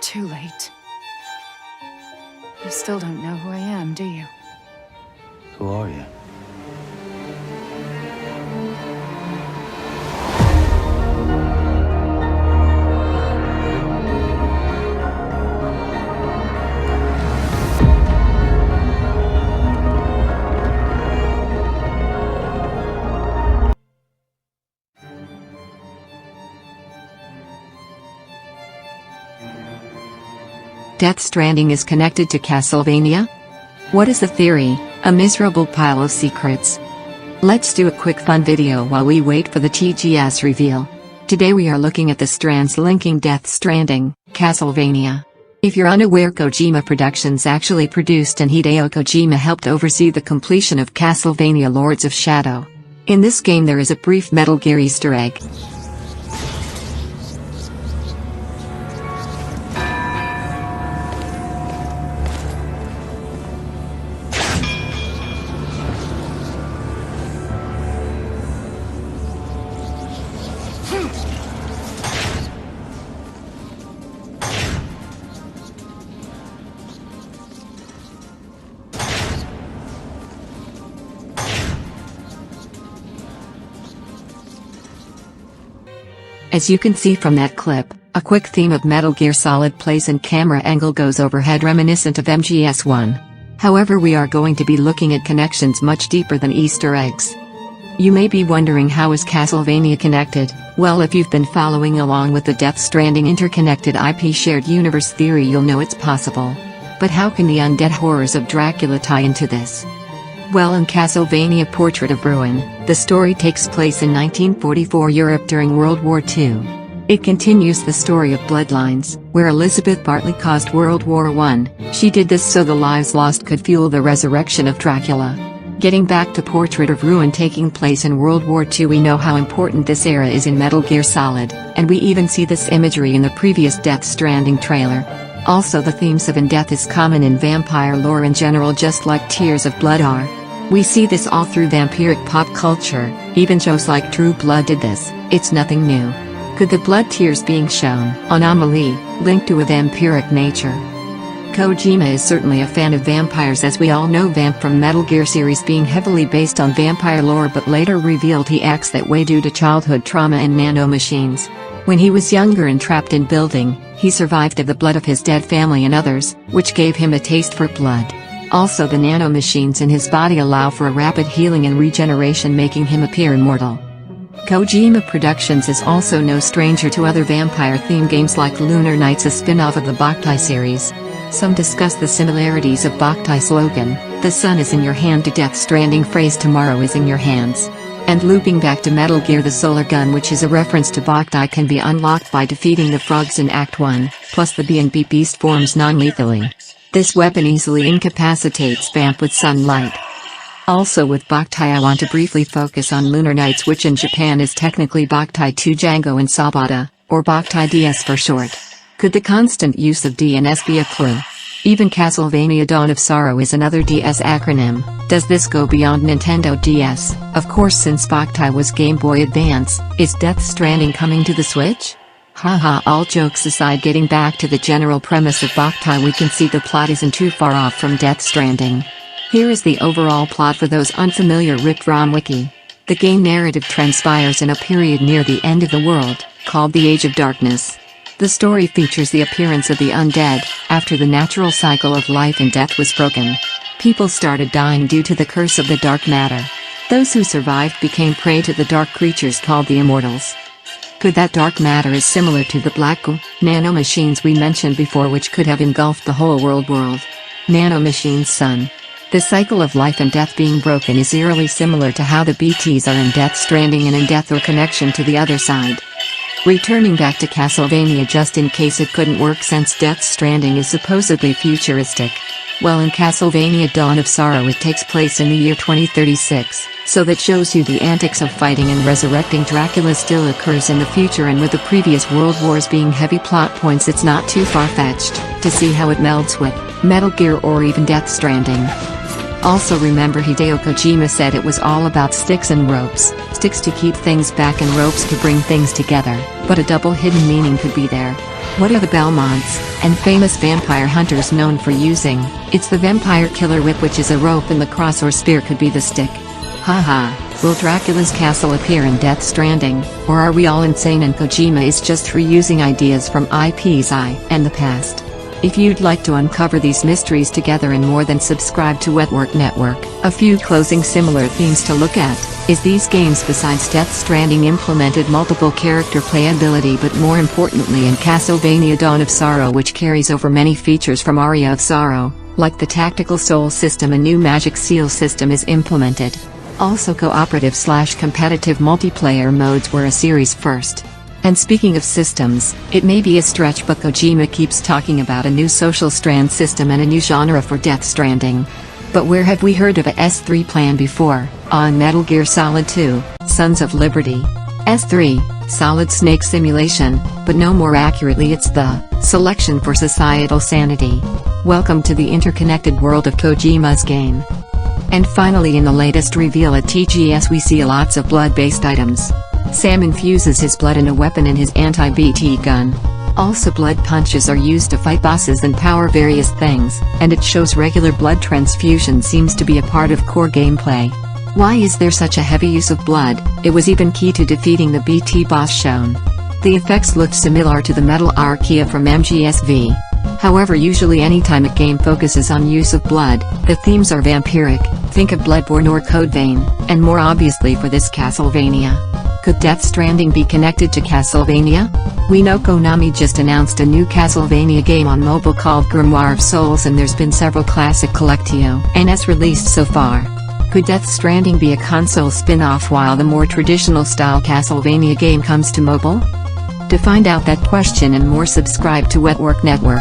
too late. You still don't know who I am, do you? Who are you? Death Stranding is connected to Castlevania? What is the theory? A miserable pile of secrets. Let's do a quick fun video while we wait for the TGS reveal. Today we are looking at the strands linking Death Stranding, Castlevania. If you're unaware, Kojima Productions actually produced and Hideo Kojima helped oversee the completion of Castlevania Lords of Shadow. In this game there is a brief Metal Gear Easter egg. As you can see from that clip, a quick theme of Metal Gear Solid plays and camera angle goes overhead reminiscent of MGS1. However, we are going to be looking at connections much deeper than Easter eggs. You may be wondering, how is Castlevania connected? Well, if you've been following along with the Death Stranding interconnected IP shared universe theory, you'll know it's possible. But how can the undead horrors of Dracula tie into this? Well, in Castlevania Portrait of Ruin, the story takes place in 1944 Europe during World War II. It continues the story of Bloodlines, where Elizabeth Bartley caused World War I. She did this so the lives lost could fuel the resurrection of Dracula. Getting back to Portrait of Ruin taking place in World War II, we know how important this era is in Metal Gear Solid, and we even see this imagery in the previous Death Stranding trailer. Also, the themes of death is common in vampire lore in general, just like Tears of Blood are. We see this all through vampiric pop culture, even shows like True Blood did this. It's nothing new. Could the blood tears being shown on Amelie link to a vampiric nature? Kojima is certainly a fan of vampires, as we all know Vamp from Metal Gear series being heavily based on vampire lore, but later revealed he acts that way due to childhood trauma and nanomachines. When he was younger and trapped in building, he survived of the blood of his dead family and others, which gave him a taste for blood. Also, the nanomachines in his body allow for a rapid healing and regeneration, making him appear immortal. Kojima Productions is also no stranger to other vampire-themed games like Lunar Knights, a spin-off of the Boktai series. Some discuss the similarities of Boktai's slogan, "The sun is in your hand," to Death Stranding phrase, "Tomorrow is in your hands." And looping back to Metal Gear, the solar gun, which is a reference to Boktai, can be unlocked by defeating the frogs in Act 1, plus the B&B beast forms non-lethally. This weapon easily incapacitates Vamp with sunlight. Also, with Boktai, I want to briefly focus on Lunar Knights, which in Japan is technically Boktai 2 Django and Sabata, or Boktai DS for short. Could the constant use of D and S be a clue? Even Castlevania Dawn of Sorrow is another DS acronym. Does this go beyond Nintendo DS? Of course, since Boktai was Game Boy Advance, is Death Stranding coming to the Switch? Haha, all jokes aside, getting back to the general premise of Boktai, we can see the plot isn't too far off from Death Stranding. Here is the overall plot for those unfamiliar. Rip From Wiki. The game narrative transpires in a period near the end of the world, called the Age of Darkness. The story features the appearance of the undead. After the natural cycle of life and death was broken, people started dying due to the curse of the dark matter. Those who survived became prey to the dark creatures called the Immortals. Could that dark matter is similar to the black nanomachines we mentioned before, which could have engulfed the whole world? Nanomachines sun. The cycle of life and death being broken is eerily similar to how the BTs are in Death Stranding and in Death, or connection to the other side. Returning back to Castlevania, just in case it couldn't work since Death Stranding is supposedly futuristic. Well, in Castlevania Dawn of Sorrow it takes place in the year 2036, so that shows you the antics of fighting and resurrecting Dracula still occurs in the future, and with the previous world wars being heavy plot points, it's not too far-fetched to see how it melds with Metal Gear or even Death Stranding. Also remember, Hideo Kojima said it was all about sticks and ropes, sticks to keep things back and ropes to bring things together, but a double hidden meaning could be there. What are the Belmonts and famous vampire hunters known for using? It's the vampire killer whip, which is a rope, and the cross or spear could be the stick. Haha, will Dracula's castle appear in Death Stranding, or are we all insane and Kojima is just reusing ideas from IPs and the past? If you'd like to uncover these mysteries together and more, then subscribe to Wetwork Network. A few closing similar themes to look at is these games besides Death Stranding implemented multiple character playability, but more importantly in Castlevania Dawn of Sorrow, which carries over many features from Aria of Sorrow, like the tactical soul system. A new magic seal system is implemented. Also cooperative/competitive multiplayer modes were a series first. And speaking of systems, it may be a stretch, but Kojima keeps talking about a new social strand system and a new genre for Death Stranding. But where have we heard of a S3 plan before? On Metal Gear Solid 2, Sons of Liberty. S3, Solid Snake Simulation, but no, more accurately it's the selection for societal sanity. Welcome to the interconnected world of Kojima's game. And finally, in the latest reveal at TGS, we see lots of blood-based items. Sam infuses his blood in a weapon in his anti-BT gun. Also, blood punches are used to fight bosses and power various things, and it shows regular blood transfusion seems to be a part of core gameplay. Why is there such a heavy use of blood? It was even key to defeating the BT boss shown. The effects looked similar to the Metal Archaea from MGSV. However, usually anytime a game focuses on use of blood, the themes are vampiric, think of Bloodborne or Code Vein, and more obviously for this Castlevania. Could Death Stranding be connected to Castlevania? We know Konami just announced a new Castlevania game on mobile called Grimoire of Souls, and there's been several classic Collectio NS released so far. Could Death Stranding be a console spin-off while the more traditional style Castlevania game comes to mobile? To find out that question and more, subscribe to Wetwork Network.